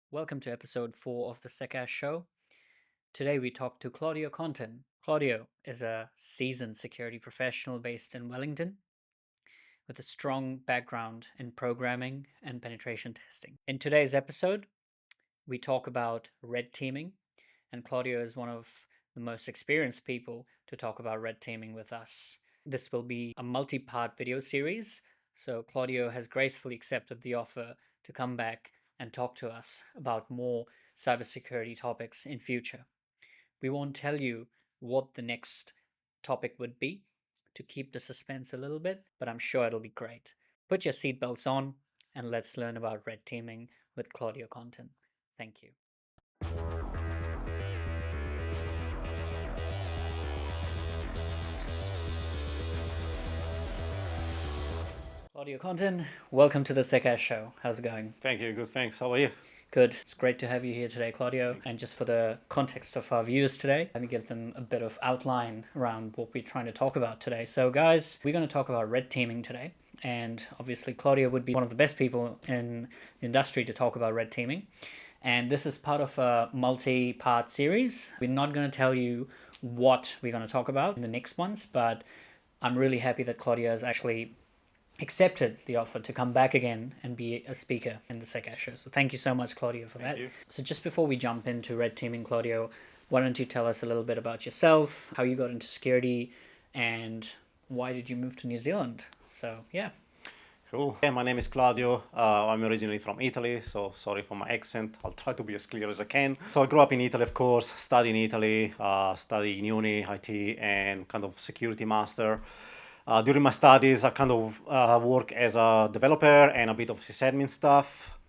Welcome to episode 4 of the SecAsh Show. Today we talk to Claudio Contin. Claudio is a seasoned security professional based in Wellington with a strong background in programming and penetration testing. In today's episode, we talk about red teaming, and Claudio is one of the most experienced people to talk about red teaming with us. This will be a multi-part video series, so Claudio has gracefully accepted the offer to come back and talk to us about more cybersecurity topics in future. We won't tell you what the next topic would be to keep the suspense a little bit, but I'm sure it'll be great. Put your seatbelts on and let's learn about red teaming with Claudio Contin. Thank you. Claudio Contin, welcome to the SecAsh Show. How's it going? Thank you. Good. Thanks. How are you? Good. It's great to have you here today, Claudio. And just for the context of our viewers today, let me give them a bit of outline around what we're trying to talk about today. So, guys, we're going to talk about red teaming today. And obviously, Claudio would be one of the best people in the industry to talk about red teaming. And this is part of a multi-part series. We're not going to tell you what we're going to talk about in the next ones, but I'm really happy that Claudio has actually accepted the offer to come back again and be a speaker in the SecAsh Show. So thank you so much, Claudio, for that. You. So just before we jump into red teaming, Claudio, why don't you tell us a little bit about yourself, how you got into security, and why did you move to New Zealand? So, yeah. Cool. Yeah, my name is Claudio. I'm originally from Italy, so sorry for my accent. I'll try to be as clear as I can. So I grew up in Italy, of course, studied in Italy, studied in uni, IT, and kind of security master. During my studies, I kind of work as a developer and a bit of sysadmin stuff.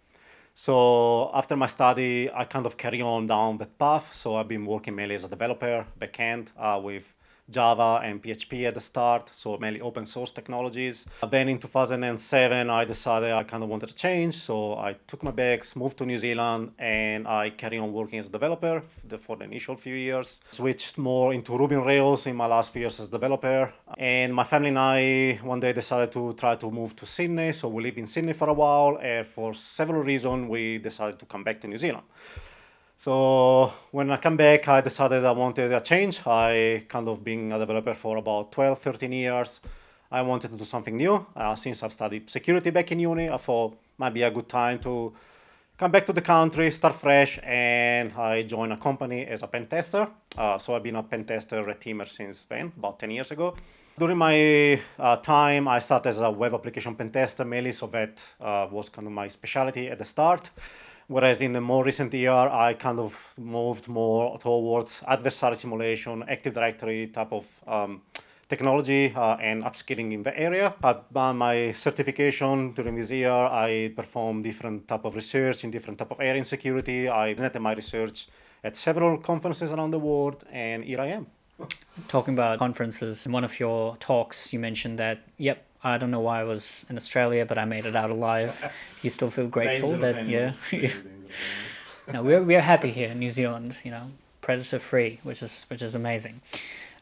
So after my study, I kind of carry on down that path. So I've been working mainly as a developer, backend, with Java and PHP at the start, so mainly open source technologies. Then in 2007, I decided I kind of wanted to change, so I took my bags, moved to New Zealand, and I carry on working as a developer for the initial few years. Switched more into Ruby on Rails in my last few years as a developer. And my family and I one day decided to try to move to Sydney, so we lived in Sydney for a while, and for several reasons, we decided to come back to New Zealand. So when I come back, I decided I wanted a change. I kind of been a developer for about 12, 13 years. I wanted to do something new. Since I've studied security back in uni, I thought it might be a good time to come back to the country, start fresh, and I joined a company as a pen tester. So I've been a pen tester, red teamer since then, about 10 years ago. During my time, I started as a web application pen tester mainly, so that was kind of my specialty at the start. Whereas in the more recent year, I kind of moved more towards adversary simulation, Active Directory type of technology and upskilling in the area. I've done my certification during this year. I performed different type of research in different type of area in security. I presented my research at several conferences around the world, and here I am. Talking about conferences, in one of your talks, you mentioned that, yep, I don't know why I was in Australia, but I made it out alive. You still feel grateful that, yeah. No, we're happy here in New Zealand, predator free, which is amazing.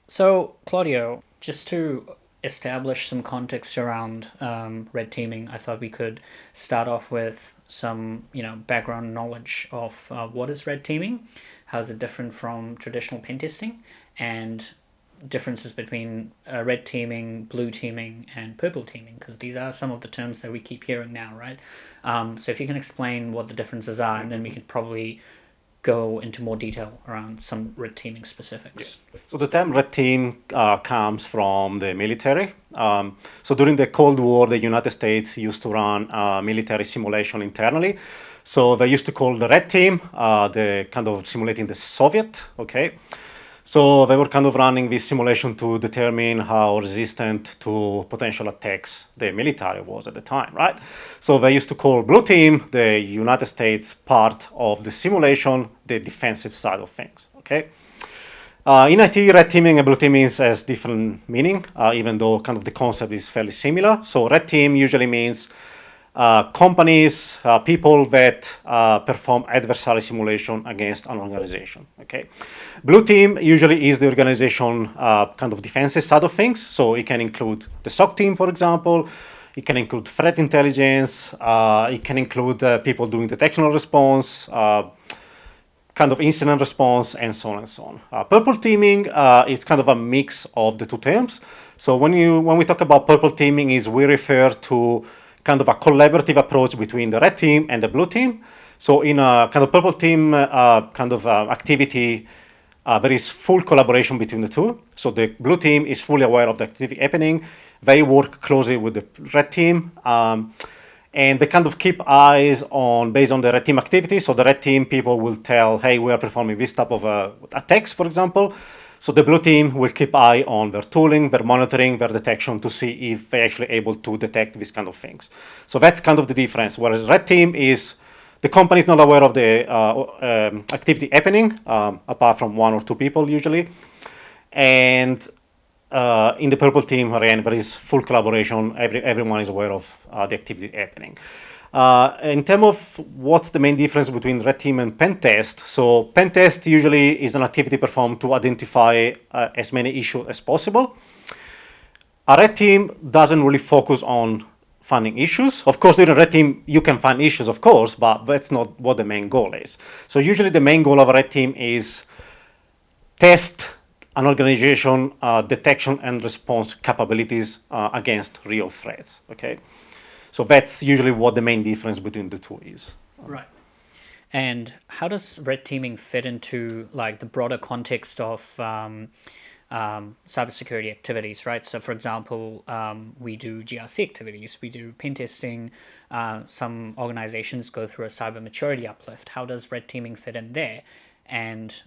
So, Claudio, just to establish some context around red teaming, I thought we could start off with some, background knowledge of what is red teaming, how is it different from traditional pen testing, and differences between red teaming, blue teaming, and purple teaming, because these are some of the terms that we keep hearing now, right? So if you can explain what the differences are, and then we can probably go into more detail around some red teaming specifics. Yeah. So the term red team comes from the military. So during the Cold War, the United States used to run military simulation internally. So they used to call the red team, the kind of simulating the Soviet, okay? So they were kind of running this simulation to determine how resistant to potential attacks the military was at the time, right? So they used to call blue team, the United States part of the simulation, the defensive side of things, okay? In IT, red teaming and blue teaming has different meaning, even though kind of the concept is fairly similar. So red team usually means companies, people that perform adversary simulation against an organization. Okay, blue team usually is the organization kind of defensive side of things. So it can include the SOC team, for example. It can include threat intelligence. It can include people doing detectional response, kind of incident response, and so on and so on. Purple teaming is kind of a mix of the two terms. So when we talk about purple teaming, we refer to kind of a collaborative approach between the red team and the blue team. So in a kind of purple team activity, there is full collaboration between the two. So the blue team is fully aware of the activity happening. They work closely with the red team. And they kind of keep eyes on based on the red team activity. So the red team people will tell, hey, we are performing this type of attacks, for example. So the blue team will keep eye on their tooling, their monitoring, their detection to see if they're actually able to detect these kind of things. So that's kind of the difference. Whereas red team is, the company is not aware of the activity happening, apart from one or two people usually. And in the purple team, again, there is full collaboration. Everyone is aware of the activity happening. In terms of what's the main difference between red team and pen test, so pen test usually is an activity performed to identify as many issues as possible. A red team doesn't really focus on finding issues. Of course, during a red team, you can find issues, of course, but that's not what the main goal is. So usually the main goal of a red team is test an organization detection and response capabilities against real threats, okay? So that's usually what the main difference between the two is. Right. And how does red teaming fit into like the broader context of cybersecurity activities, right? So for example, we do GRC activities, we do pen testing, some organizations go through a cyber maturity uplift. How does red teaming fit in there? And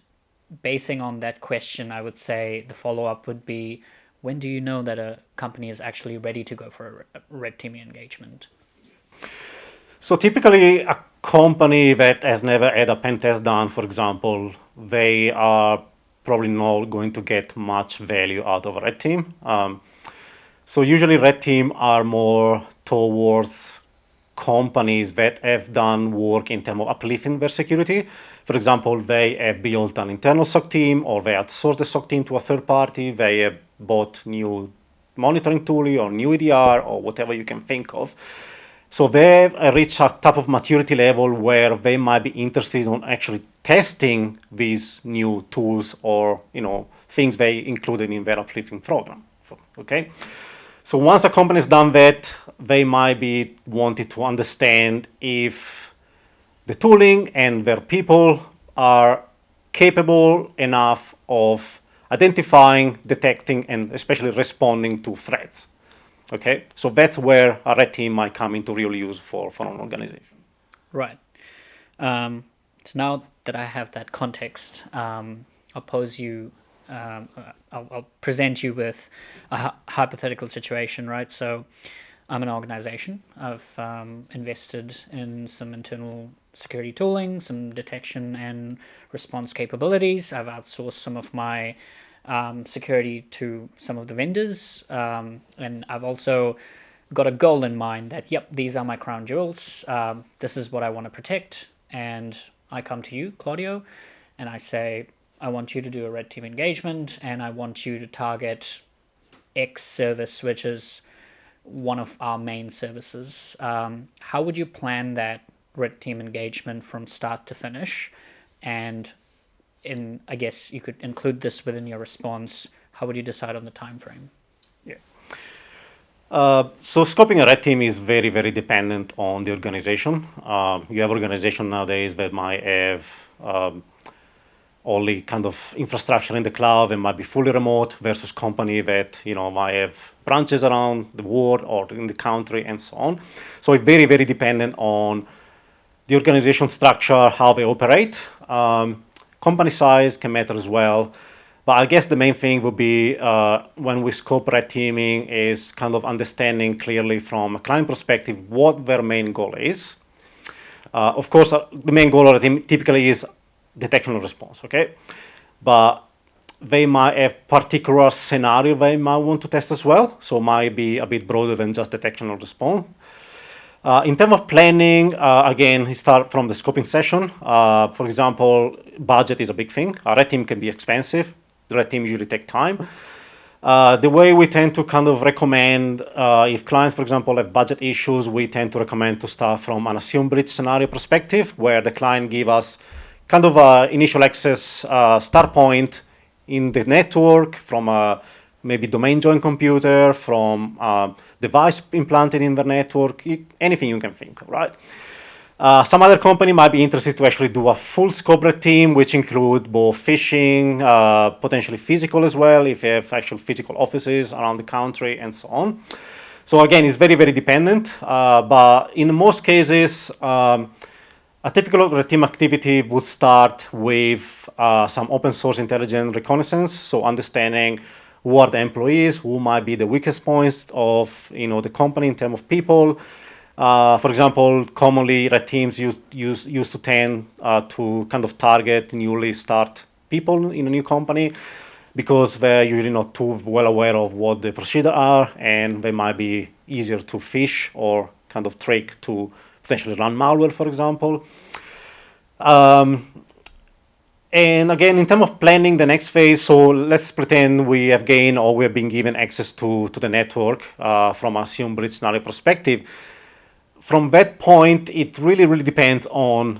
basing on that question, I would say the follow-up would be, when do you know that a company is actually ready to go for a red teaming engagement? So typically a company that has never had a pen test done, for example, they are probably not going to get much value out of a red team. So usually red team are more towards companies that have done work in terms of uplifting their security. For example, they have built an internal SOC team, or they outsourced the SOC team to a third party. They have bought new monitoring tooling or new EDR or whatever you can think of. So they've reached a type of maturity level where they might be interested in actually testing these new tools or things they included in their uplifting program. Okay. So once a company has done that, they might be wanting to understand if the tooling and their people are capable enough of identifying, detecting, and especially responding to threats. Okay, so that's where a red team might come into real use for an organization. Right. So now that I have that context, I'll present you with a hypothetical situation, right? So I'm an organization. I've invested in some internal security tooling, some detection and response capabilities. I've outsourced some of my security to some of the vendors. And I've also got a goal in mind that, yep, these are my crown jewels. This is what I want to protect. And I come to you, Claudio, and I say, I want you to do a red team engagement, and I want you to target X service, which is one of our main services. How would you plan that red team engagement from start to finish? And I guess you could include this within your response. How would you decide on the time frame? Yeah. So scoping a red team is very, very dependent on the organization. You have organizations nowadays that might have only kind of infrastructure in the cloud and might be fully remote versus company that might have branches around the world or in the country and so on. So it's very, very dependent on the organization structure, how they operate. Company size can matter as well. But I guess the main thing would be when we scope red teaming is kind of understanding clearly from a client perspective what their main goal is. Of course, the main goal of the team typically is detection and response, okay? But they might have particular scenario they might want to test as well. So might be a bit broader than just detection or response. In terms of planning, again, we start from the scoping session. For example, budget is a big thing. A red team can be expensive. The red team usually take time. The way we tend to kind of recommend, if clients, for example, have budget issues, we tend to recommend to start from an assumed breach scenario perspective, where the client give us kind of a initial access start point in the network from a maybe domain joined computer, from a device implanted in the network, anything you can think of, right? Some other company might be interested to actually do a full scope red team, which include both phishing, potentially physical as well, if you have actual physical offices around the country and so on. So again, it's very, very dependent. But in most cases, a typical red team activity would start with some open source intelligent reconnaissance. So understanding who are the employees, who might be the weakest points of the company in terms of people. For example, commonly red teams used to tend to kind of target newly start people in a new company because they're usually not too well aware of what the procedures are, and they might be easier to phish or kind of trick to potentially run malware, for example. And again, in terms of planning the next phase, so let's pretend we have gained or we have been given access to the network from an assumed breach scenario perspective. From that point, it really, really depends on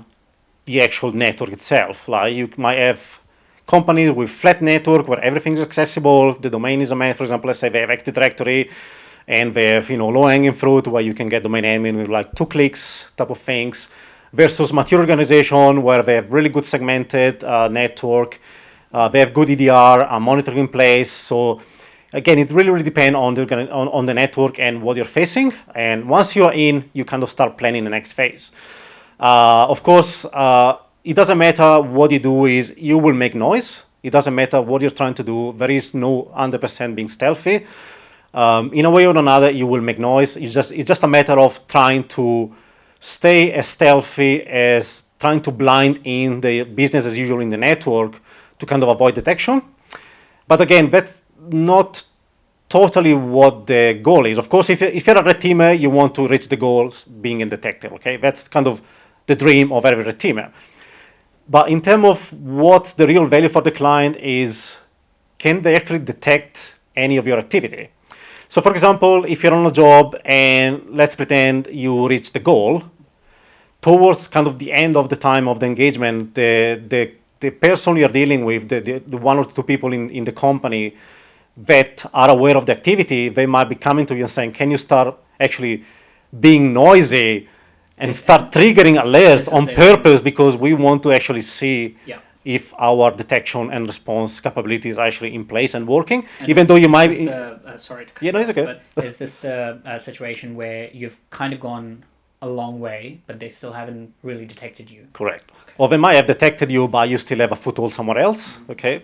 the actual network itself. Like you might have companies with flat network where everything is accessible. The domain is a man, for example, let's say they have Active Directory and they have low-hanging fruit where you can get domain admin with like 2 clicks type of things, versus mature organization where they have really good segmented network. They have good EDR, monitoring in place. So again, it really, really depends on the network and what you're facing. And once you're in, you kind of start planning the next phase. Of course, it doesn't matter what you do is you will make noise. It doesn't matter what you're trying to do. There is no 100% being stealthy. In a way or another, you will make noise. It's just a matter of trying to stay as stealthy as trying to blind in the business as usual in the network to kind of avoid detection. But again, that's not totally what the goal is. Of course, if you're a red teamer, you want to reach the goals being undetected, okay? That's kind of the dream of every red teamer. But in terms of what the real value for the client is, can they actually detect any of your activity? So for example, if you're on a job and let's pretend you reach the goal, towards kind of the end of the time of the engagement, the person you're dealing with, the 1 or 2 people in the company that are aware of the activity, they might be coming to you and saying, can you start actually being noisy and start triggering alerts on purpose because we want to actually see if our detection and response capability is actually in place and working, And even though you might... sorry to cut Yeah, no, you it's off, okay. but is this the situation where you've kind of gone a long way, but they still haven't really detected you? Correct. Okay. Or they might have detected you, but you still have a foothold somewhere else, okay?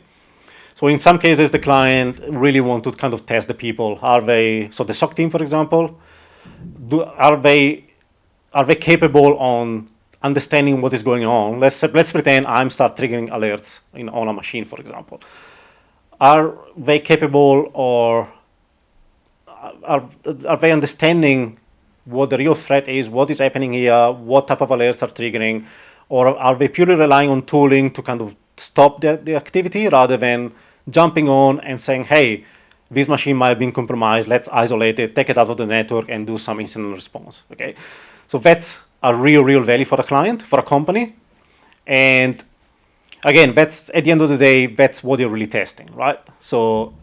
So in some cases, the client really want to kind of test the people. Are they, so the SOC team, for example, are they capable on understanding what is going on? Let's pretend I'm start triggering alerts on a machine, for example. Are they capable or are they understanding what the real threat is, what is happening here, what type of alerts are triggering, or are they purely relying on tooling to kind of stop the activity rather than jumping on and saying, hey, this machine might have been compromised, let's isolate it, take it out of the network and do some incident response, okay? So that's a real value for a client, for a company. And again, that's at the end of the day, that's what you're really testing, right? So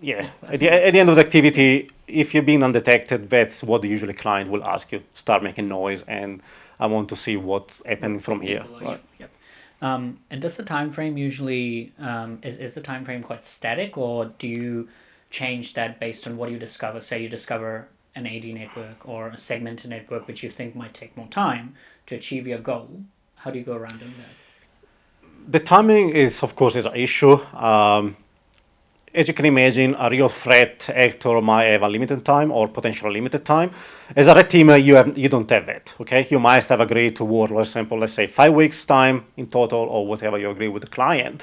yeah, at the end of the activity, if you're being undetected, that's what the usually client will ask you. Start making noise, and I want to see what's happening from here. Right? Yep. And does the time frame usually is the time frame quite static, or do you change that based on what you discover? Say you discover an AD network or a segmented network, which you think might take more time to achieve your goal. How do you go around doing that? The timing is, of course, an issue. As you can imagine, a real threat actor might have a limited time or potential limited time. As a red teamer, you don't have that. Okay, you might have agreed to work, for example, let's say 5 weeks time in total, or whatever you agree with the client.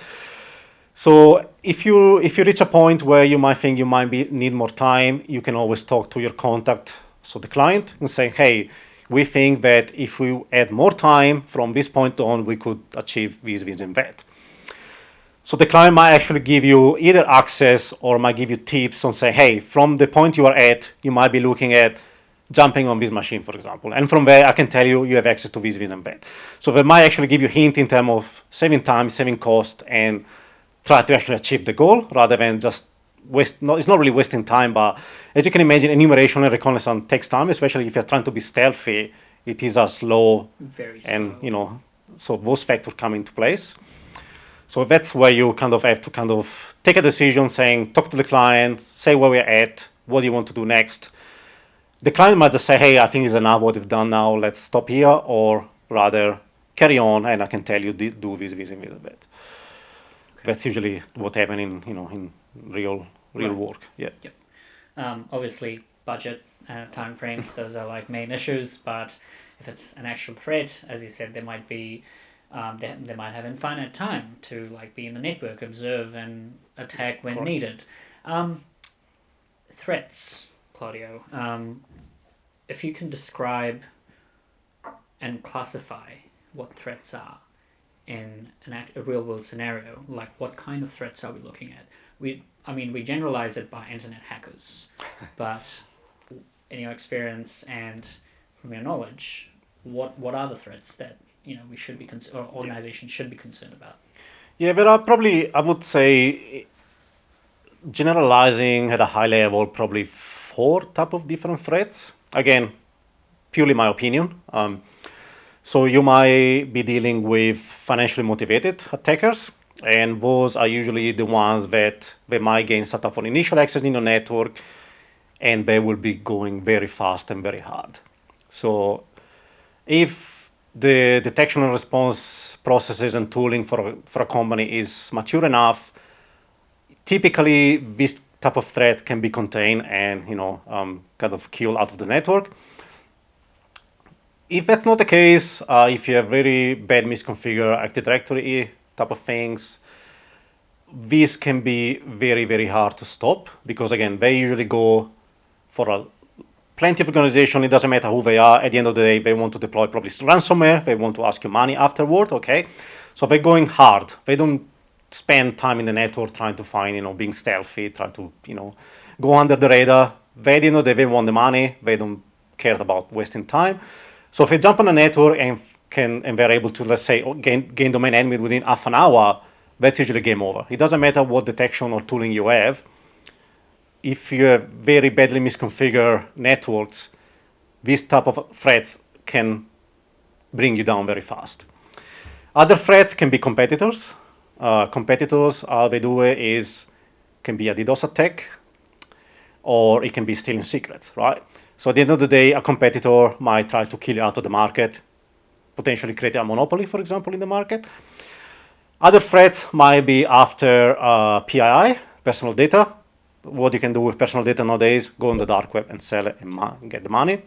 So if you reach a point where you might think you might need more time, you can always talk to your contact, so the client, and say, hey, we think that if we add more time from this point on, we could achieve this, and that. So the client might actually give you either access or might give you tips on say, hey, from the point you are at, you might be looking at jumping on this machine, for example. And from there, I can tell you you have access to this embed. So they might actually give you a hint in terms of saving time, saving cost, and try to actually achieve the goal rather than just waste. No, it's not really wasting time, but as you can imagine, enumeration and reconnaissance takes time, especially if you're trying to be stealthy. It is a slow, Very and slow. so those factors come into place. So that's where you kind of have to kind of take a decision saying, talk to the client, say where we're at, what do you want to do next. The client might just say, hey, I think it's enough what we've done now, let's stop here, or rather carry on and I can tell you do this, and this a bit. Okay. That's usually what happens in real Right. work. Yeah. Yep. Obviously, budget and time frames, those are like main issues, but if it's an actual threat, as you said, there might be they might have infinite time to like be in the network, observe and attack when Correct. needed. Threats, Claudio. If you can describe and classify what threats are in a real world scenario, like what kind of threats are we looking at? We generalize it by internet hackers, but in your experience and from your knowledge, what are the threats that we should be or organizations should be concerned about? Yeah, there are probably, I would say, generalizing at a high level, probably four type of different threats. Again, purely my opinion. So you might be dealing with financially motivated attackers, and those are usually the ones that they might gain some type of initial access in your network, and they will be going very fast and very hard. So if the detection and response processes and tooling for a company is mature enough, typically this type of threat can be contained and kind of killed out of the network. If that's not the case, if you have very bad misconfigured Active Directory type of things, these can be very, very hard to stop because, again, they usually go for plenty of organization. It doesn't matter who they are. At the end of the day, they want to deploy probably ransomware. They want to ask you money afterward, okay? So they're going hard. They don't spend time in the network trying to find, being stealthy, trying to, go under the radar. They, they want the money. They don't care about wasting time. So if they jump on a network and they're able to, let's say, gain domain admin within half an hour, that's usually game over. It doesn't matter what detection or tooling you have. If you have very badly misconfigured networks, these type of threats can bring you down very fast. Other threats can be competitors. Competitors, all they do can be a DDoS attack, or it can be stealing secrets, right? So at the end of the day, a competitor might try to kill you out of the market, potentially create a monopoly, for example, in the market. Other threats might be after PII, personal data. What you can do with personal data nowadays, go on the dark web and sell it and get the money.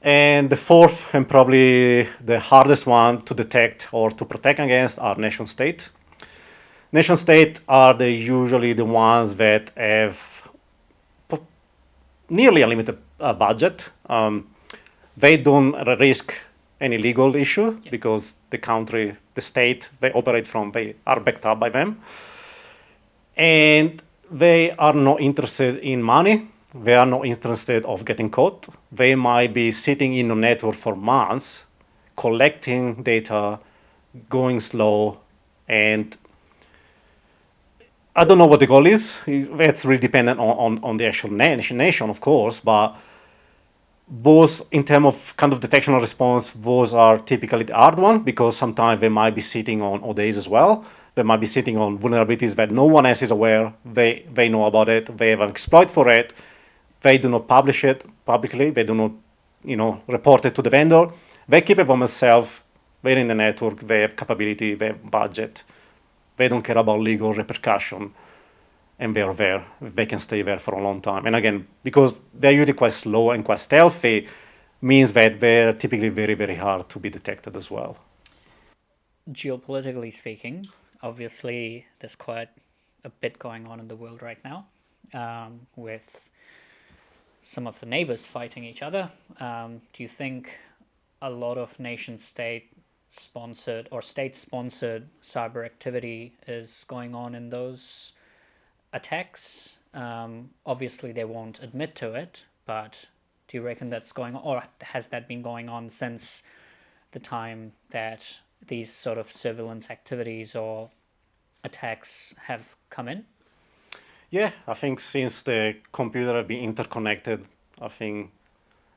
And the fourth, and probably the hardest one to detect or to protect against, are nation state. Nation state are usually the ones that have nearly unlimited budget. They don't risk any legal issue because the country, the state they operate from, they are backed up by them. And they are not interested in money. They are not interested of getting caught. They might be sitting in a network for months, collecting data, going slow, and I don't know what the goal is. It's really dependent on the actual nation, of course, but those, in terms of kind of detection or response, those are typically the hard one because sometimes they might be sitting on ODAs as well. They might be sitting on vulnerabilities that no one else is aware. They know about it. They have an exploit for it. They do not publish it publicly. They do not, report it to the vendor. They keep it for themselves. They're in the network. They have capability. They have budget. They don't care about legal repercussion, and they're there. They can stay there for a long time. And again, because they're usually quite slow and quite stealthy, means that they're typically very, very hard to be detected as well. Geopolitically speaking, obviously there's quite a bit going on in the world right now, with some of the neighbors fighting each other. Do you think a lot of nation state sponsored or state sponsored cyber activity is going on in those attacks. Obviously, they won't admit to it, but do you reckon that's going on, or has that been going on since the time that these sort of surveillance activities or attacks have come in? Yeah, I think since the computer have been interconnected, I think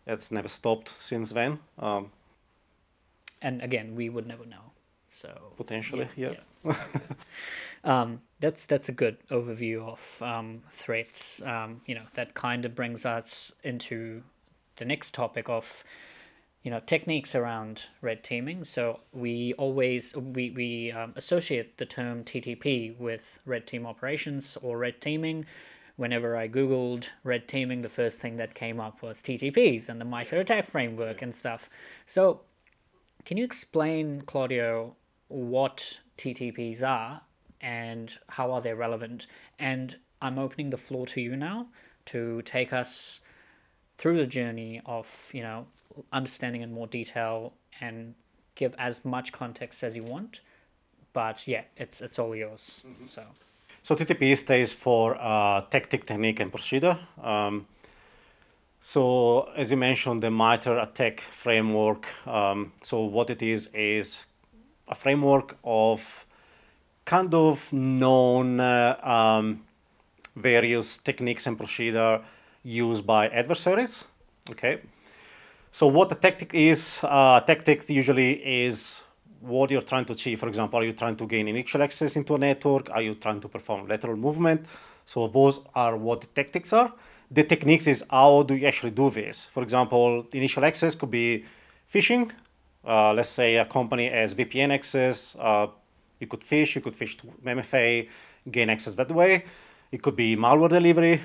it's never stopped since then. And again, we would never know. So Potentially, yeah. Okay. That's a good overview of threats. That kind of brings us into the next topic of techniques around red teaming. So we always we associate the term TTP with red team operations or red teaming. Whenever I googled red teaming, the first thing that came up was TTPs and the MITRE attack framework and stuff. So can you explain, Claudio, what TTPs are and how are they relevant? And I'm opening the floor to you now to take us through the journey of, understanding in more detail and give as much context as you want. But yeah, it's all yours. So TTP stands for tactic, technique, and procedure. So as you mentioned, the MITRE attack framework. So what it is a framework of kind of known various techniques and procedure used by adversaries. Okay. So what a tactic is, tactic usually is what you're trying to achieve. For example, are you trying to gain initial access into a network? Are you trying to perform lateral movement? So those are what the tactics are. The techniques is how do you actually do this? For example, initial access could be phishing. Let's say a company has VPN access. You could phish to MFA, gain access that way. It could be malware delivery,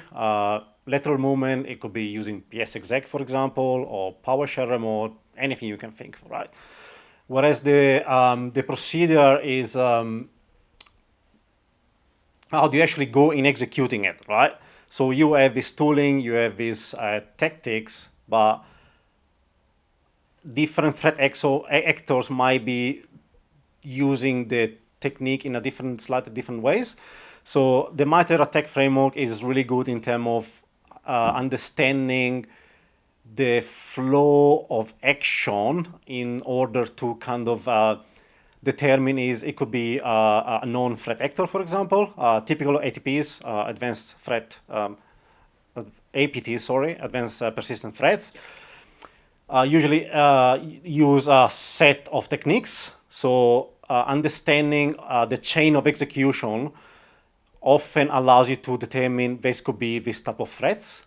lateral movement. It could be using PSExec, for example, or PowerShell remote, anything you can think of, right? Whereas the procedure is how do you actually go in executing it, right? So you have this tooling, you have these tactics, but different threat actors might be using the technique in slightly different ways. So the MITRE attack framework is really good in terms of understanding the flow of action in order to kind of determine it could be a known threat actor, for example. Typical ATPs, advanced threat, APTs, sorry, advanced persistent threats, usually use a set of techniques. So understanding the chain of execution often allows you to determine this could be this type of threats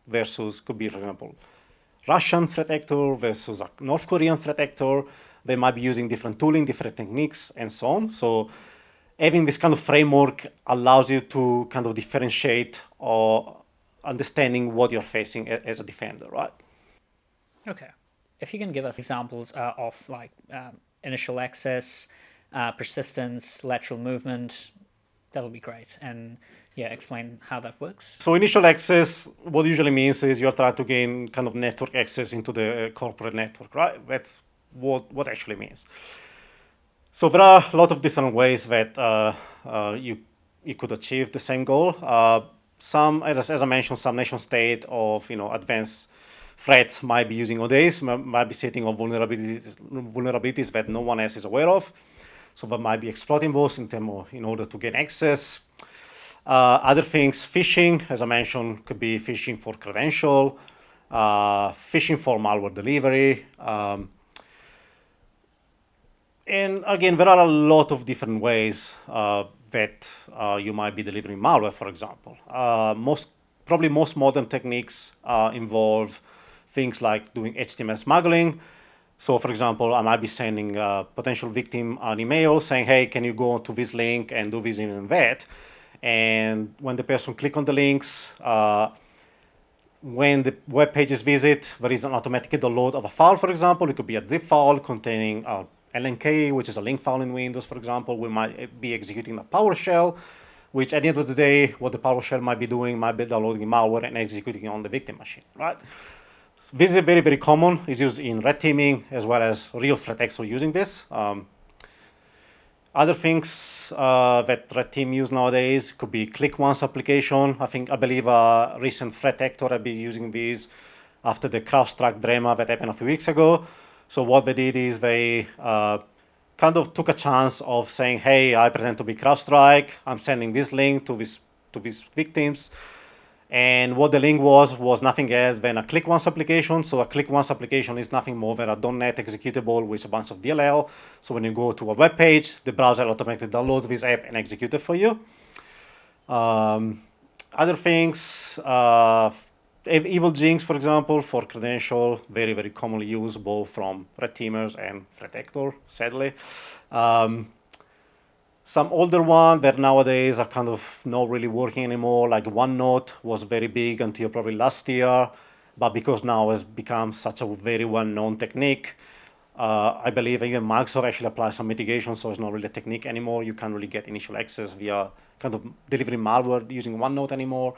versus could be, for example, Russian threat actor versus a North Korean threat actor. They might be using different tooling, different techniques, and so on. So having this kind of framework allows you to kind of differentiate or understanding what you're facing as a defender, right? Okay. If you can give us examples of initial access, persistence, lateral movement, that'll be great. And yeah, explain how that works. So initial access, what usually means is you're trying to gain kind of network access into the corporate network, right? That's what actually means. So there are a lot of different ways that you could achieve the same goal. Some, as I mentioned, some nation state of advanced threats might be using ODAs, might be setting up vulnerabilities that no one else is aware of. So they might be exploiting those in order to gain access. Other things, phishing, as I mentioned, could be phishing for credential, phishing for malware delivery. And again, there are a lot of different ways that you might be delivering malware, for example. Probably most modern techniques involve things like doing HTML smuggling. So, for example, I might be sending a potential victim an email saying, hey, can you go to this link and do this and that? And when the person clicks on the links, when the web pages visit, there is an automatic download of a file, for example. It could be a zip file containing LNK, which is a link file in Windows, for example. We might be executing a PowerShell, which at the end of the day, what the PowerShell might be doing might be downloading malware and executing it on the victim machine, right? This is very, very common. It's used in red teaming as well as real threat actors using this. Other things that red team use nowadays could be click once application. I believe a recent threat actor have been using these after the CrowdStrike drama that happened a few weeks ago. So what they did is they kind of took a chance of saying, hey, I pretend to be CrowdStrike. I'm sending this link to these victims. And what the link was nothing else than a click once application. So a click once application is nothing more than a .NET executable with a bunch of DLL. So when you go to a web page, the browser automatically downloads this app and executes it for you. Other things, evil jinx, for example, for credential, very, very commonly used both from red teamers and threat actor, sadly. Some older ones that nowadays are kind of not really working anymore, like OneNote was very big until probably last year, but because now it's become such a very well-known technique, I believe even Microsoft actually applies some mitigation, so it's not really a technique anymore. You can't really get initial access via kind of delivering malware using OneNote anymore.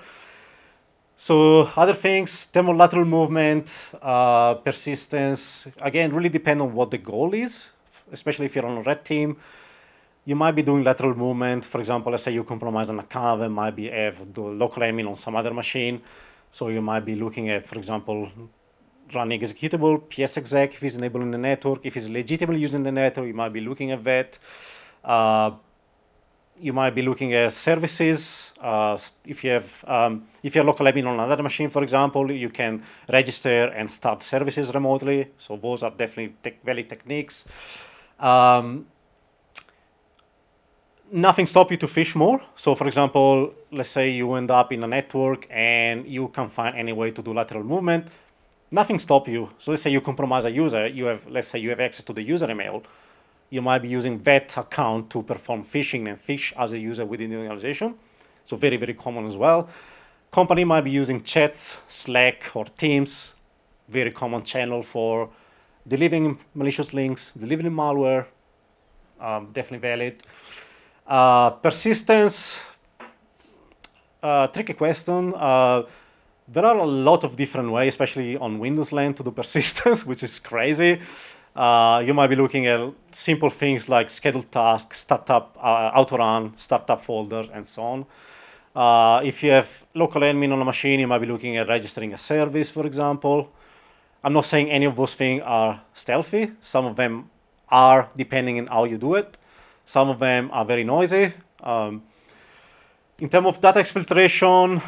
So other things, thermal lateral movement, persistence, again, really depend on what the goal is, especially if you're on a red team. You might be doing lateral movement. For example, let's say you compromise an account that might have the local admin on some other machine. So you might be looking at, for example, running executable, psexec if it's enabled in the network. If it's legitimately using the network, you might be looking at that. You might be looking at services. If you have local admin on another machine, for example, you can register and start services remotely. So those are definitely valid techniques. Nothing stops you to fish more. So for example, let's say you end up in a network and you can't find any way to do lateral movement. Nothing stops you. So let's say you compromise a user. Let's say you have access to the user email. You might be using that account to perform phishing and fish as a user within the organization. So very, very common as well. Company might be using chats, Slack, or Teams. Very common channel for delivering malicious links, delivering malware. Definitely valid. Persistence, tricky question. There are a lot of different ways, especially on Windows land, to do persistence, which is crazy. You might be looking at simple things like scheduled tasks, startup, autorun, startup folder, and so on. If you have local admin on a machine, you might be looking at registering a service, for example. I'm not saying any of those things are stealthy. Some of them are, depending on how you do it. Some of them are very noisy. In terms of data exfiltration,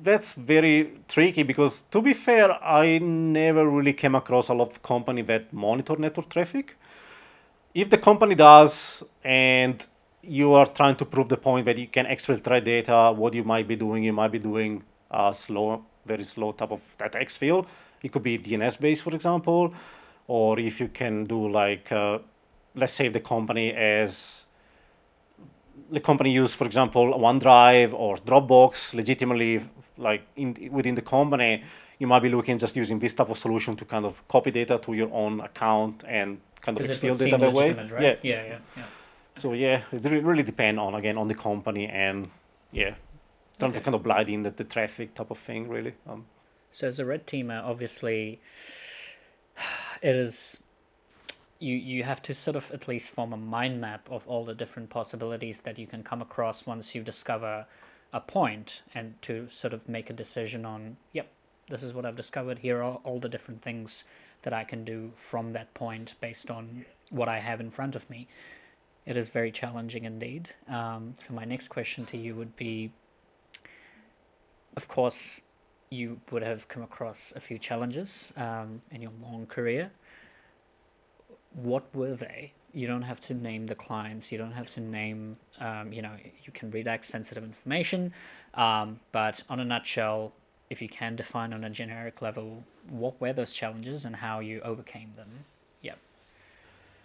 that's very tricky because, to be fair, I never really came across a lot of companies that monitor network traffic. If the company does, and you are trying to prove the point that you can exfiltrate data, what you might be doing very slow type of data exfil. It could be DNS based, for example, or if you can do like, let's say the company use, for example, OneDrive or Dropbox legitimately, like within the company, you might be looking just using this type of solution to kind of copy data to your own account and kind of exfil data that way. Right? Yeah. So yeah, it really depends on the company and trying to kind of blind in the traffic type of thing, really. So as a red teamer, obviously, it is you have to sort of at least form a mind map of all the different possibilities that you can come across once you discover a point, and to sort of make a decision on, yep, this is what I've discovered. Here are all the different things that I can do from that point based on what I have in front of me. It is very challenging indeed. So my next question to you would be, of course, you would have come across a few challenges in your long career. What were they? You don't have to name the clients. You don't have to name, you can redact sensitive information. But on a nutshell, if you can define on a generic level, what were those challenges and how you overcame them? Yep.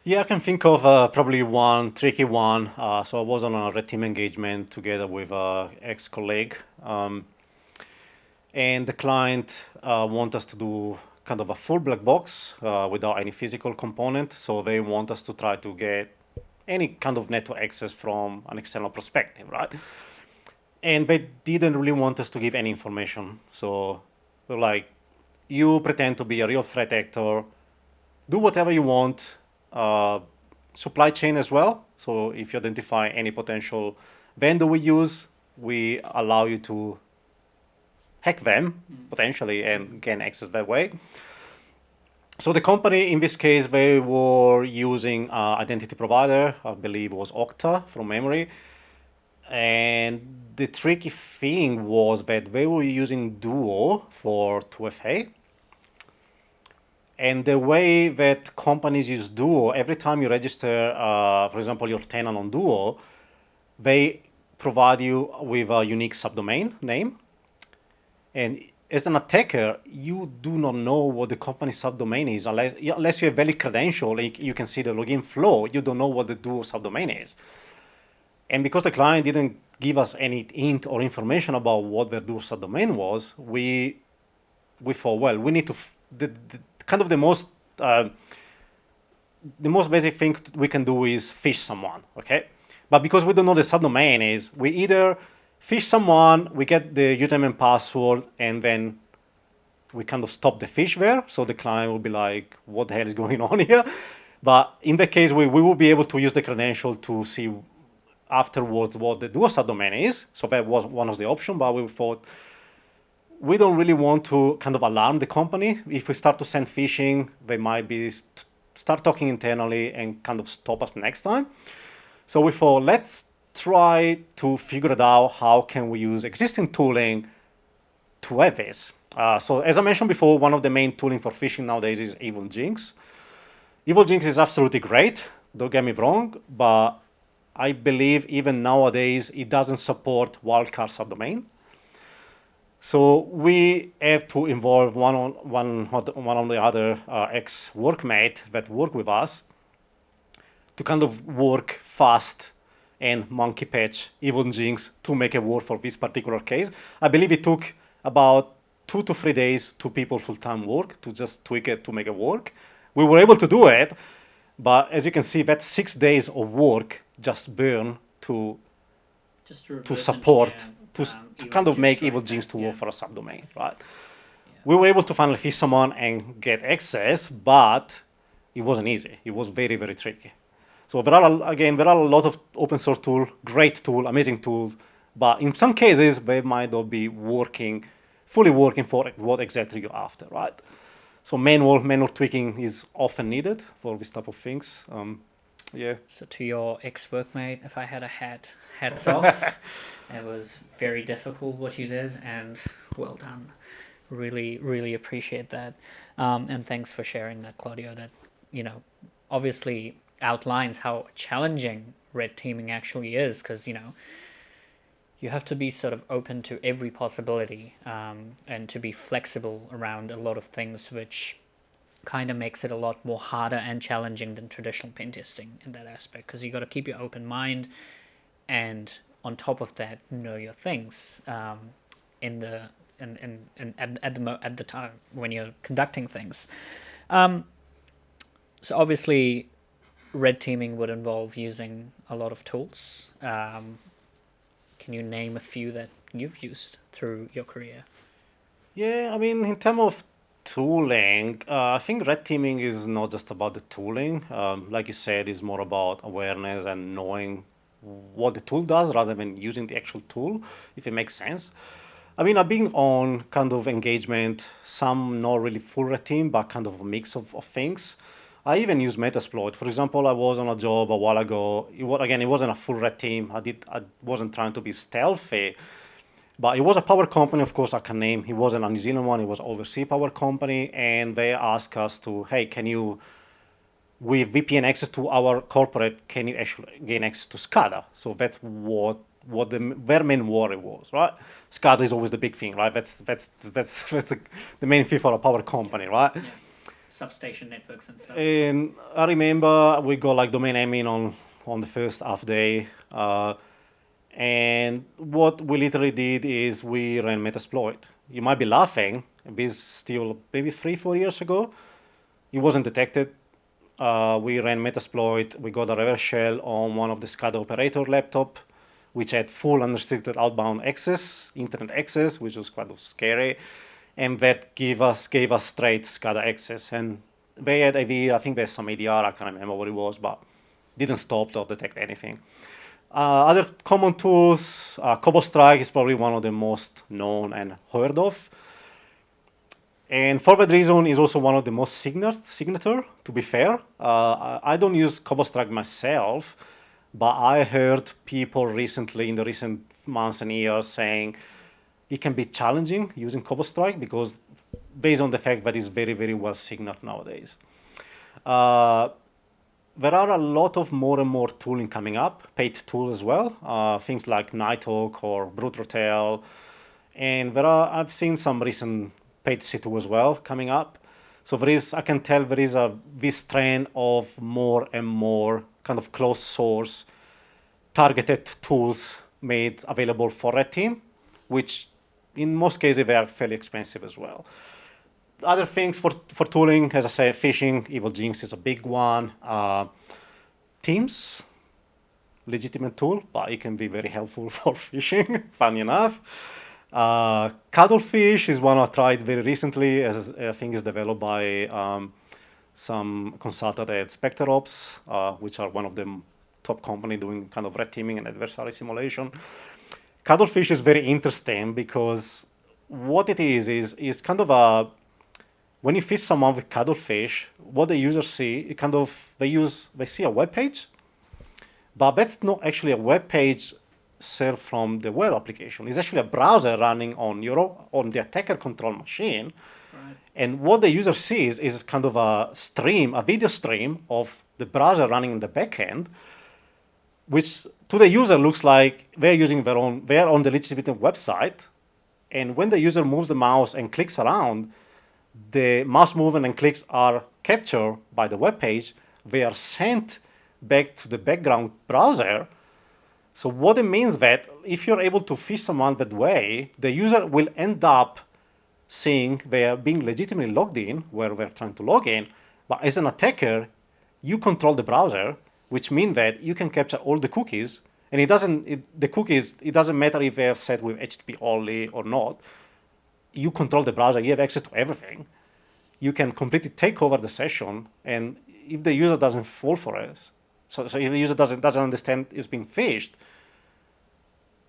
Yeah, I can think of probably one tricky one. So I was on a red team engagement together with an ex-colleague. And the client want us to do kind of a full black box without any physical component. So they want us to try to get any kind of network access from an external perspective, right? and they didn't really want us to give any information. So they're like, you pretend to be a real threat actor, do whatever you want, supply chain as well. So if you identify any potential vendor we use, we allow you to hack them potentially and gain access that way. So the company, in this case, they were using identity provider, I believe it was Okta from memory. And the tricky thing was that they were using Duo for 2FA. And the way that companies use Duo, every time you register, for example, your tenant on Duo, they provide you with a unique subdomain name. And as an attacker, you do not know what the company subdomain is unless you have valid credential. Like you can see the login flow. You don't know what the Duo subdomain is. And because the client didn't give us any hint or information about what their Duo subdomain was, we thought, well, we need to kind of the most basic thing we can do is phish someone, okay? But because we don't know the subdomain is, we either phish someone, we get the username and password, and then we kind of stop the phish there. So the client will be like, what the hell is going on here? But in that case, we will be able to use the credential to see afterwards what the Duo subdomain is. So that was one of the options, but we thought, we don't really want to kind of alarm the company. If we start to send phishing, they might be start talking internally and kind of stop us next time. So we thought, let's try to figure it out. How can we use existing tooling to have this? So as I mentioned before, one of the main tooling for phishing nowadays is Evil Jinx. Evil Jinx is absolutely great. Don't get me wrong, but I believe even nowadays it doesn't support wildcard subdomain. So we have to involve one on the other ex-workmate that work with us to kind of work fast and monkey patch Evil Jinx to make it work for this particular case. I believe it took about 2 to 3 days to people full-time work to just tweak it to make it work. We were able to do it, but as you can see, that 6 days of work just burn to support, to kind of make Evil Jinx to work for a subdomain, right? We were able to finally fish someone and get access, but it wasn't easy. It was very, very tricky. So there are a lot of open source tools, great tool, amazing tools, but in some cases they might not be fully working for what exactly you're after, right? So manual tweaking is often needed for this type of things. Yeah. So to your ex-workmate, if I had a hats off. It was very difficult what you did, and well done. Really, really appreciate that. And thanks for sharing that, Claudio. That, obviously outlines how challenging red teaming actually is, because, you have to be sort of open to every possibility, and to be flexible around a lot of things, which kind of makes it a lot more harder and challenging than traditional pen testing in that aspect, because you got to keep your open mind, and on top of that, know your things at the time when you're conducting things. So obviously, red teaming would involve using a lot of tools. Can you name a few that you've used through your career? Yeah, I mean, in terms of tooling, I think red teaming is not just about the tooling. Like you said, it's more about awareness and knowing what the tool does rather than using the actual tool, if it makes sense. I mean, I've been on kind of engagement, some not really full red team, but kind of a mix of things. I even use Metasploit. For example, I was on a job a while ago. It wasn't a full red team. I wasn't trying to be stealthy, but it was a power company, of course, I can name. It wasn't a New Zealand one, it was overseas power company. And they asked us to, hey, with VPN access to our corporate, can you actually gain access to SCADA? So that's what their main worry was, right? SCADA is always the big thing, right? That's the main thing for a power company, right? Yeah. Substation networks and stuff. And I remember we got like domain admin on the first half day. And what we literally did is we ran Metasploit. You might be laughing, this still maybe 3-4 years ago. It wasn't detected. We ran Metasploit. We got a reverse shell on one of the SCADA operator laptop. which had full unrestricted outbound access, internet access, which was kind of scary, and that gave us straight SCADA access. And they had I think there's some ADR, I can't remember what it was, but didn't stop or detect anything. Other common tools, CobbleStrike is probably one of the most known and heard of. And for that reason, is also one of the most signature, to be fair. I don't use CobbleStrike myself, but I heard people recently, in the recent months and years, saying it can be challenging using CobbleStrike because based on the fact that it's very, very well signaled nowadays. There are a lot of more and more tooling coming up, paid tools as well, things like Nighthawk or BruteRotel. And I've seen some recent paid C2 as well coming up. So I can tell there is this trend of more and more kind of closed source targeted tools made available for red team, which in most cases they are fairly expensive as well. Other things for tooling, as I say, phishing, Evil Jinx is a big one. Teams, legitimate tool, but it can be very helpful for phishing, funny enough. Cuddlefish is one I tried very recently, as I think is developed by some consultant at SpectreOps, which are one of the top company doing kind of red teaming and adversary simulation. Cuddlefish is very interesting because what it is kind of when you fish someone with Cuddlefish, what the users see, they see a web page, but that's not actually a web page served from the web application. It's actually a browser running on the attacker control machine. Right. And what the user sees is kind of a video stream of the browser running in the backend, which to the user looks like they're using they're on the legitimate website. And when the user moves the mouse and clicks around, the mouse movement and clicks are captured by the web page. They are sent back to the background browser. So what it means that if you're able to fish someone that way, the user will end up seeing they are being legitimately logged in where we're trying to log in. But as an attacker, you control the browser, which means that you can capture all the cookies. And it doesn't matter if they're set with HTTP only or not. You control the browser, you have access to everything. You can completely take over the session, and if the user doesn't fall for it, so if the user doesn't understand it's being phished,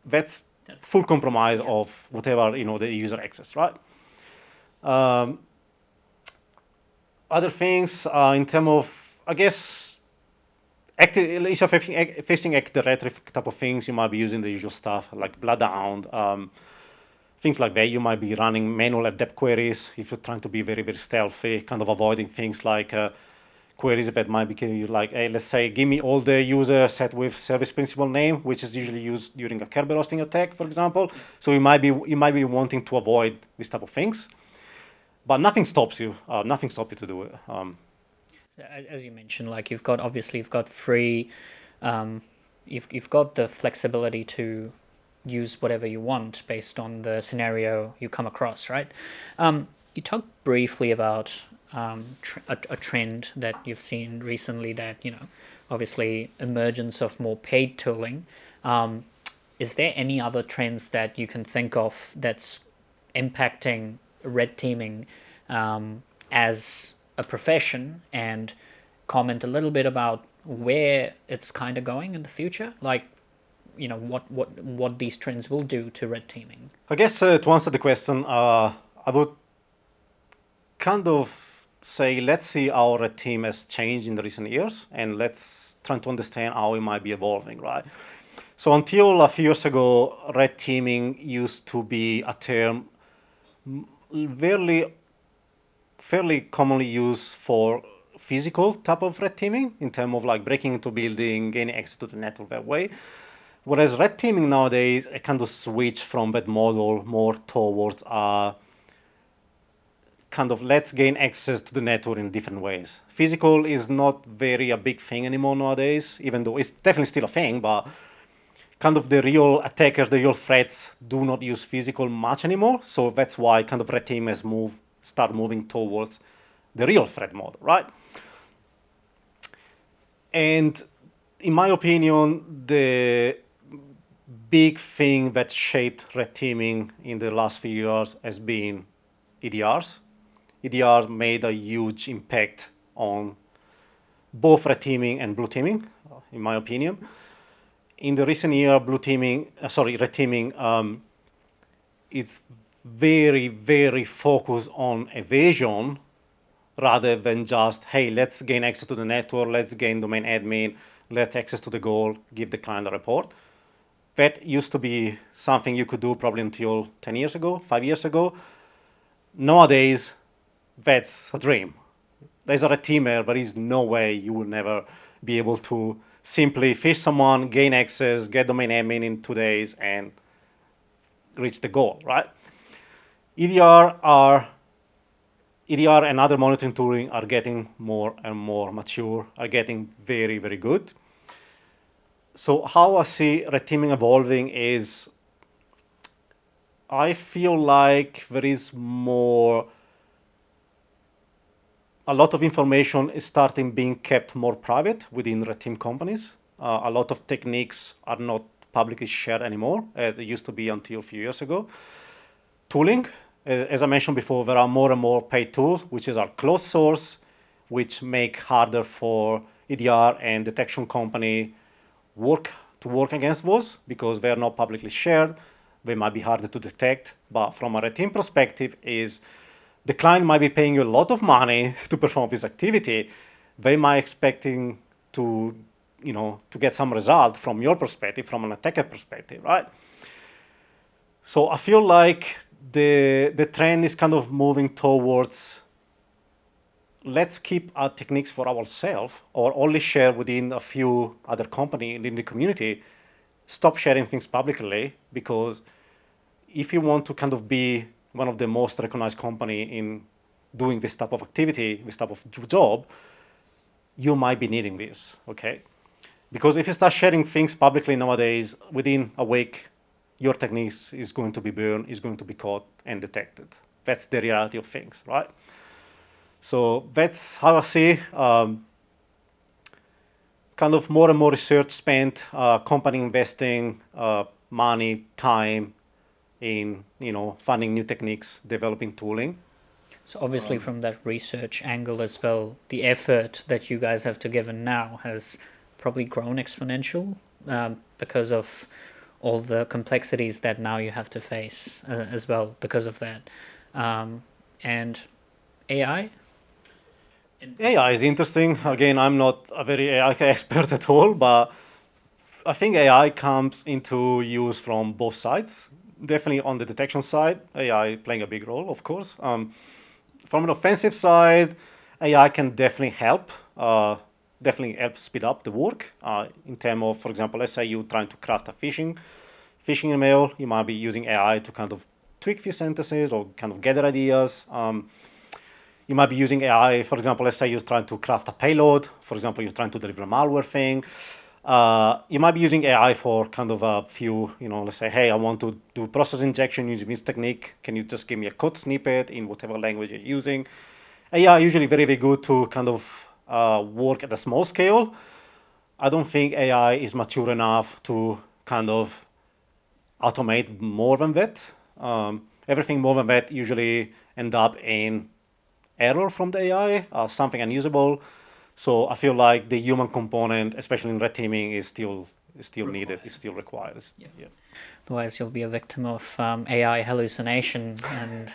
that's full compromise of whatever the user access, right? Other things in terms of, I guess, if you're facing active directory type of things, you might be using the usual stuff like Bloodhound. Things like that, you might be running manual adept queries if you're trying to be very, very stealthy, kind of avoiding things like queries that might be like, hey, let's say, give me all the user set with service principal name, which is usually used during a Kerberos hosting attack, for example. So you might be wanting to avoid these type of things, but nothing stops you. Nothing stops you to do it. As you mentioned, like you've got free, you've got the flexibility to use whatever you want based on the scenario you come across, right? You talked briefly about a trend that you've seen recently that, obviously emergence of more paid tooling. Is there any other trends that you can think of that's impacting red teaming as a profession, and comment a little bit about where it's kind of going in the future? Like, what these trends will do to red teaming. I guess to answer the question, I would kind of say, let's see how red team has changed in the recent years, and let's try to understand how it might be evolving, right? So until a few years ago, red teaming used to be a term fairly commonly used for physical type of red teaming, in terms of like breaking into building, gaining access to the network that way. Whereas red teaming nowadays, it kind of switch from that model more towards kind of let's gain access to the network in different ways. Physical is not very a big thing anymore nowadays, even though it's definitely still a thing, but kind of the real attackers, the real threats do not use physical much anymore. So that's why kind of red team has start moving towards the real threat model, right? And in my opinion, the big thing that shaped red teaming in the last few years has been EDRs. EDRs made a huge impact on both red teaming and blue teaming, in my opinion. In the recent year, red teaming, it's very, very focused on evasion rather than just, hey, let's gain access to the network, let's gain domain admin, let's access to the goal, give the client a report. That used to be something you could do probably until 10 years ago, 5 years ago. Nowadays, that's a dream. As a red teamer, there is no way you will never be able to simply fish someone, gain access, get domain admin in 2 days, and reach the goal, right? EDR and other monitoring tooling are getting more and more mature, are getting very, very good. So how I see red teaming evolving is I feel like there is a lot of information is starting being kept more private within red team companies. A lot of techniques are not publicly shared anymore. It used to be until a few years ago. Tooling, as I mentioned before, there are more and more paid tools, which are closed source, which make harder for EDR and detection company to work against those because they are not publicly shared. They might be harder to detect. But from a red team perspective, is the client might be paying you a lot of money to perform this activity. They might expecting to get some result from your perspective, from an attacker perspective, right? So I feel like the trend is kind of moving towards let's keep our techniques for ourselves or only share within a few other companies in the community. Stop sharing things publicly because if you want to kind of be one of the most recognized company in doing this type of activity, this type of job, you might be needing this, okay? Because if you start sharing things publicly nowadays, within a week, your techniques is going to be burned, is going to be caught and detected. That's the reality of things, right? So that's how I see kind of more and more research spent, company investing money, time in finding new techniques, developing tooling. So obviously, from that research angle as well, the effort that you guys have to given now has probably grown exponential because of all the complexities that now you have to face as well because of that. And AI. AI is interesting. Again, I'm not a very AI expert at all, but I think AI comes into use from both sides. Definitely on the detection side, AI playing a big role, of course. From an offensive side, AI can definitely help speed up the work. In terms of, for example, let's say you're trying to craft a phishing email, you might be using AI to kind of tweak few sentences or kind of gather ideas. You might be using AI, for example, let's say you're trying to craft a payload. For example, you're trying to deliver a malware thing. You might be using AI for kind of a few, let's say, hey, I want to do process injection using this technique. Can you just give me a code snippet in whatever language you're using? AI usually very, very good to kind of work at a small scale. I don't think AI is mature enough to kind of automate more than that. Everything more than that usually end up in error from the AI, something unusable. So I feel like the human component, especially in red teaming, is still needed, is still required. Yeah. Otherwise, you'll be a victim of AI hallucination, and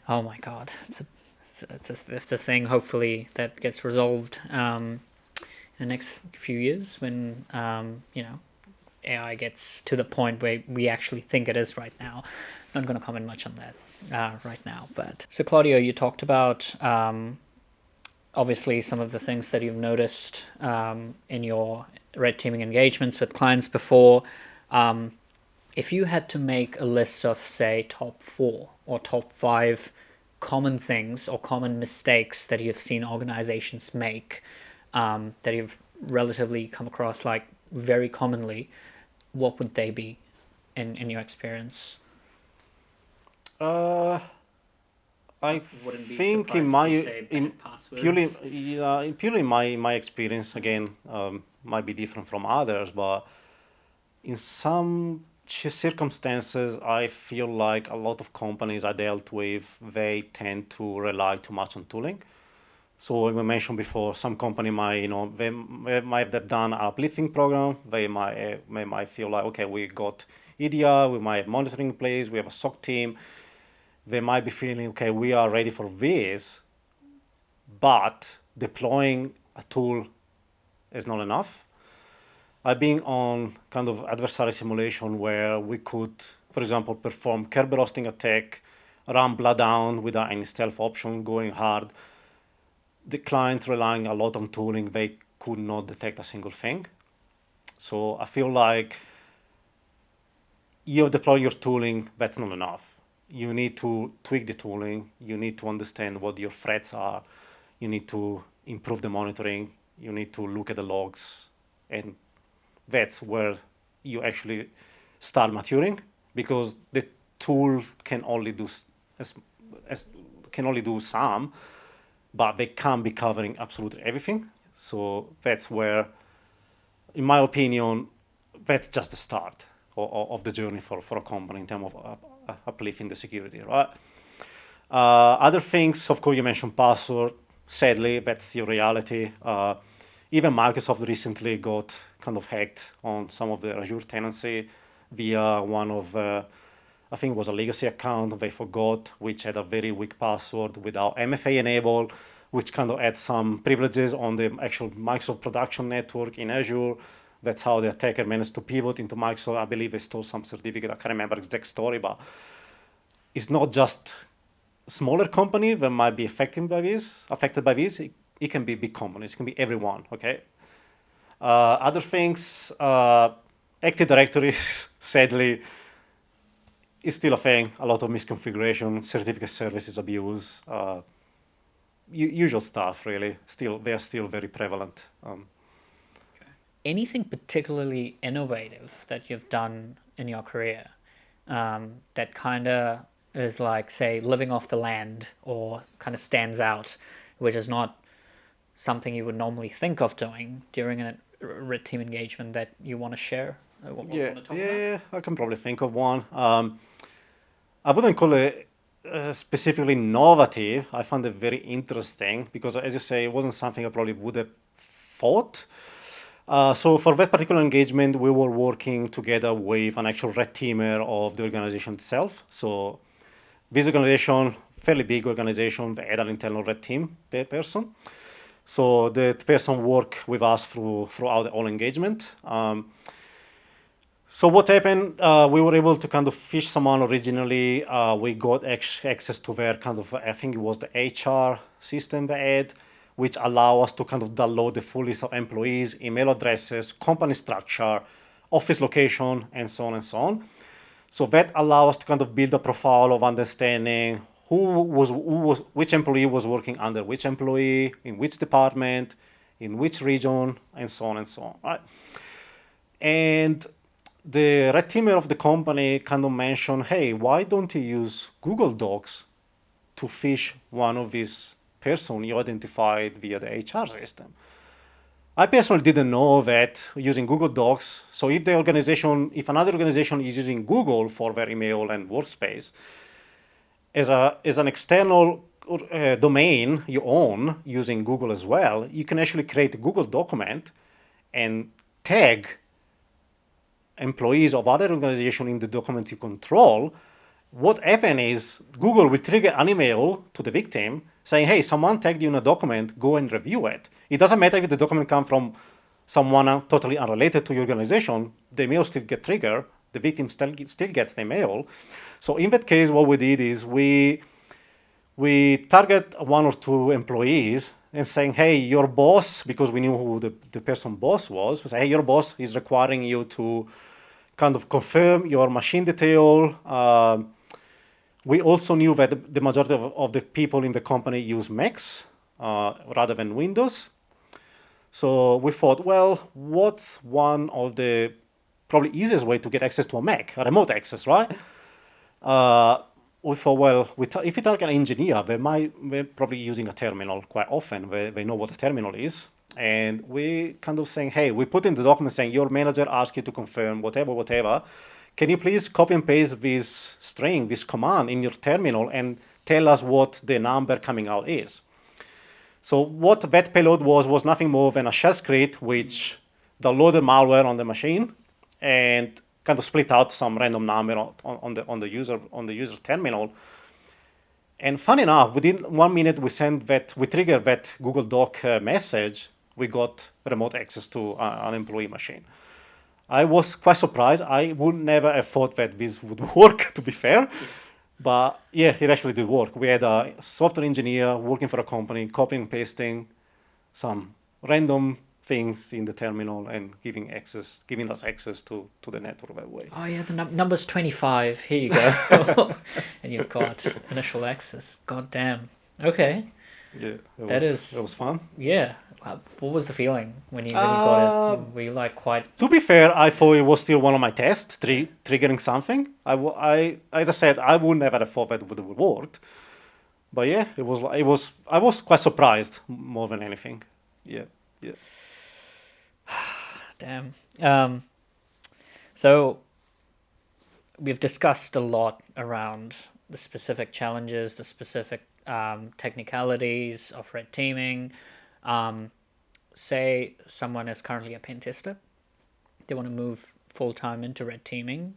oh my god, it's a thing. Hopefully, that gets resolved in the next few years when AI gets to the point where we actually think it is right now. Not going to comment much on that right now. But so Claudio, you talked about obviously some of the things that you've noticed in your red teaming engagements with clients before. If you had to make a list of, say, top 4 or top 5 common things or common mistakes that you've seen organizations make, that you've relatively come across like very commonly, what would they be in your experience? I think in purely my experience again might be different from others, but in some circumstances, I feel like a lot of companies I dealt with, they tend to rely too much on tooling. So we mentioned before, some company might, they might have done an uplifting program. They might feel like, okay, we got EDR, we might have monitoring in place, we have a SOC team. They might be feeling, okay, we are ready for this, but deploying a tool is not enough. I've been on kind of adversary simulation where we could, for example, perform Kerberos attack, run Bloodhound without any stealth option, going hard. The client relying a lot on tooling, they could not detect a single thing. So I feel like you deploy your tooling, that's not enough. You need to tweak the tooling. You need to understand what your threats are. You need to improve the monitoring. You need to look at the logs. And that's where you actually start maturing, because the tool can only do as, can only do some, but they can't be covering absolutely everything. So that's where, in my opinion, that's just the start of the journey for a company in terms of uplifting the security, right? Other things, of course, you mentioned password. Sadly, that's the reality. Even Microsoft recently got kind of hacked on some of their Azure tenancy via one of, I think it was a legacy account they forgot, which had a very weak password without MFA enabled, which kind of had some privileges on the actual Microsoft production network in Azure. That's how the attacker managed to pivot into Microsoft. I believe they stole some certificate. I can't remember the exact story, but it's not just smaller company that might be affected by this. It can be big companies. It can be everyone. Okay. Other things, Active Directory, sadly, is still a thing. A lot of misconfiguration, certificate services abuse, usual stuff. Really, they are still very prevalent. Anything particularly innovative that you've done in your career that kind of is like, say, living off the land, or kind of stands out, which is not something you would normally think of doing during a red team engagement that you want to share? Want Yeah, to talk yeah, about? yeah, I can probably think of one. I wouldn't call it specifically innovative. I found it very interesting because, as you say, it wasn't something I probably would have thought. So for that particular engagement, we were working together with an actual red teamer of the organization itself. So this organization, fairly big organization, they had an internal red team person. So that person worked with us throughout the whole engagement. So what happened? We were able to kind of fish someone originally. We got access to their kind of, I think it was the HR system they had, which allow us to kind of download the full list of employees, email addresses, company structure, office location, and so on and so on. So that allows us to kind of build a profile of understanding which employee was working under which employee, in which department, in which region, and so on and so on. Right? And the red teamer of the company kind of mentioned, hey, why don't you use Google Docs to fish one of these person you identified via the HR system? I personally didn't know that using Google Docs. So if another organization is using Google for their email and workspace, as an external domain you own using Google as well, you can actually create a Google document and tag employees of other organization in the document you control. What happens is Google will trigger an email to the victim saying, hey, someone tagged you in a document, go and review it. It doesn't matter if the document comes from someone totally unrelated to your organization, the email still gets triggered, the victim still gets the email. So in that case, what we did is we target one or two employees and saying, hey, your boss, because we knew who the person boss was, we say, hey, your boss is requiring you to kind of confirm your machine detail. We also knew that the majority of the people in the company use Macs rather than Windows. So we thought, well, what's one of the probably easiest way to get access to a Mac, a remote access, right? We thought, well, if we target an engineer, they're probably using a terminal quite often. They know what a terminal is. And we kind of saying, hey, we put in the document saying your manager asked you to confirm whatever. Can you please copy and paste this string, this command in your terminal and tell us what the number coming out is? So what that payload was nothing more than a shell script which downloaded malware on the machine and kind of split out some random number on the user terminal. And funny enough, within 1 minute we triggered that Google Doc message, we got remote access to an employee machine. I was quite surprised. I would never have thought that this would work, to be fair. But yeah, it actually did work. We had a software engineer working for a company, copying and pasting some random things in the terminal and giving us access to the network that way. Oh yeah, the number's 25. Here you go. And you've got initial access. God damn. Okay. Yeah, That was fun. Yeah. What was the feeling when you got it? Were you like quite... To be fair, I thought it was still one of my tests, triggering something. As I said, I would never have thought that would have worked. But yeah, I was quite surprised more than anything. Yeah. Damn. So we've discussed a lot around the specific challenges, the specific technicalities of red teaming. Say someone is currently a pen tester. They want to move full-time into red teaming.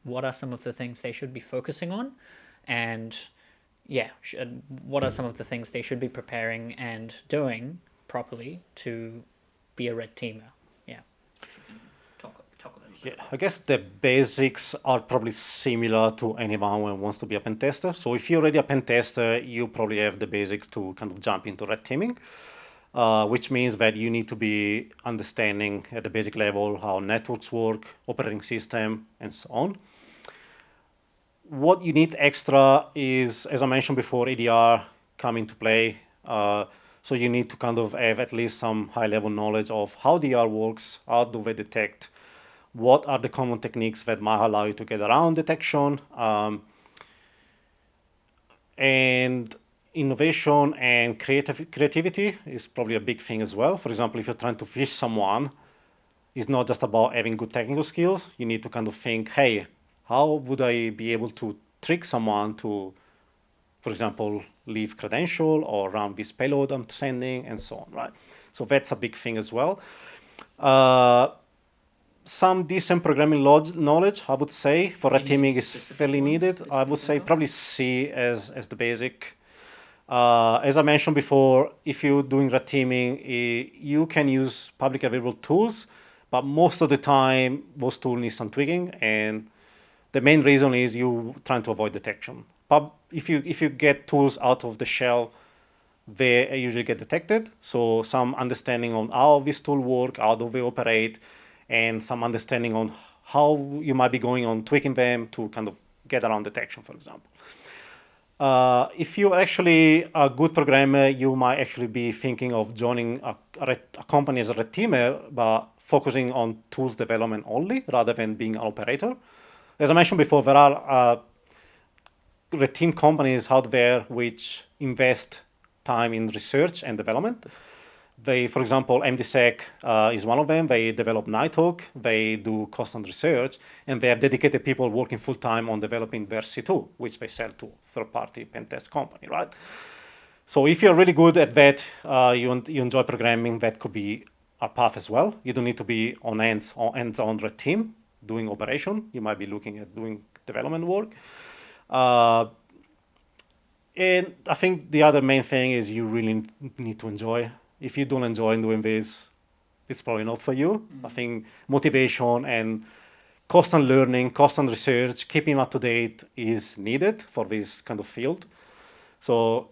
What are some of the things they should be focusing on? And yeah, what are some of the things they should be preparing and doing properly to be a red teamer? Yeah. Talk a little bit. Yeah, I guess the basics are probably similar to anyone who wants to be a pen tester. So if you're already a pen tester, you probably have the basics to kind of jump into red teaming, which means that you need to be understanding at the basic level how networks work, operating system, and so on. What you need extra is, as I mentioned before, EDR come into play. So you need to kind of have at least some high-level knowledge of how EDR works, how do they detect, what are the common techniques that might allow you to get around detection, and innovation and creativity is probably a big thing as well. For example, if you're trying to phish someone, it's not just about having good technical skills. You need to kind of think, hey, how would I be able to trick someone to, for example, leave credential or run this payload I'm sending and so on, right? So that's a big thing as well. Some decent programming knowledge, I would say, for red teaming is fairly needed. I would say probably C as the basic. As I mentioned before, if you're doing red teaming, you can use public available tools, but most of the time, those tools need some tweaking, and the main reason is you trying to avoid detection. But if you get tools out of the shell, they usually get detected. So some understanding on how this tool work, how do they operate, and some understanding on how you might be going on tweaking them to kind of get around detection, for example. If you're actually a good programmer, you might actually be thinking of joining a company as a red teamer, but focusing on tools development only rather than being an operator. As I mentioned before, there are red team companies out there which invest time in research and development. They, for example, MDSec is one of them. They develop Nighthawk. They do constant research, and they have dedicated people working full time on developing their C2, which they sell to third-party pen test company, right? So if you're really good at that, you enjoy programming, that could be a path as well. You don't need to be on hands-on red team doing operation. You might be looking at doing development work. And I think the other main thing is you really need to enjoy. If you don't enjoy doing this, it's probably not for you. I think motivation and constant learning, constant research, keeping up to date is needed for this kind of field. So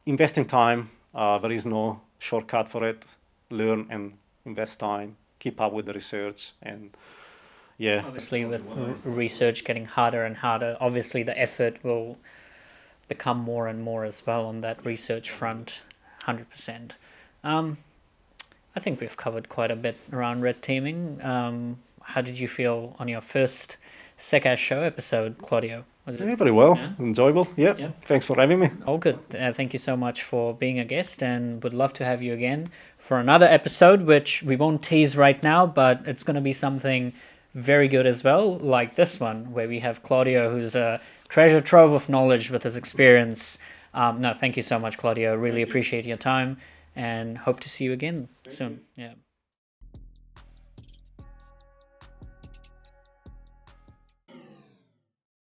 investing time, there is no shortcut for it. Learn and invest time, keep up with the research, and yeah. Obviously, with research getting harder and harder, obviously the effort will become more and more as well on that research front, 100%. I think we've covered quite a bit around red teaming. How did you feel on your first SecAsh show episode, Claudio? Was Yeah, it? very well. Yeah. Enjoyable. Yeah. Yeah. Thanks for having me. All good. Thank you so much for being a guest, and would love to have you again for another episode, which we won't tease right now, but it's going to be something very good as well, like this one, where we have Claudio, who's a treasure trove of knowledge with his experience. No, thank you so much, Claudio. Really appreciate your time, and hope to see you again soon. Yeah.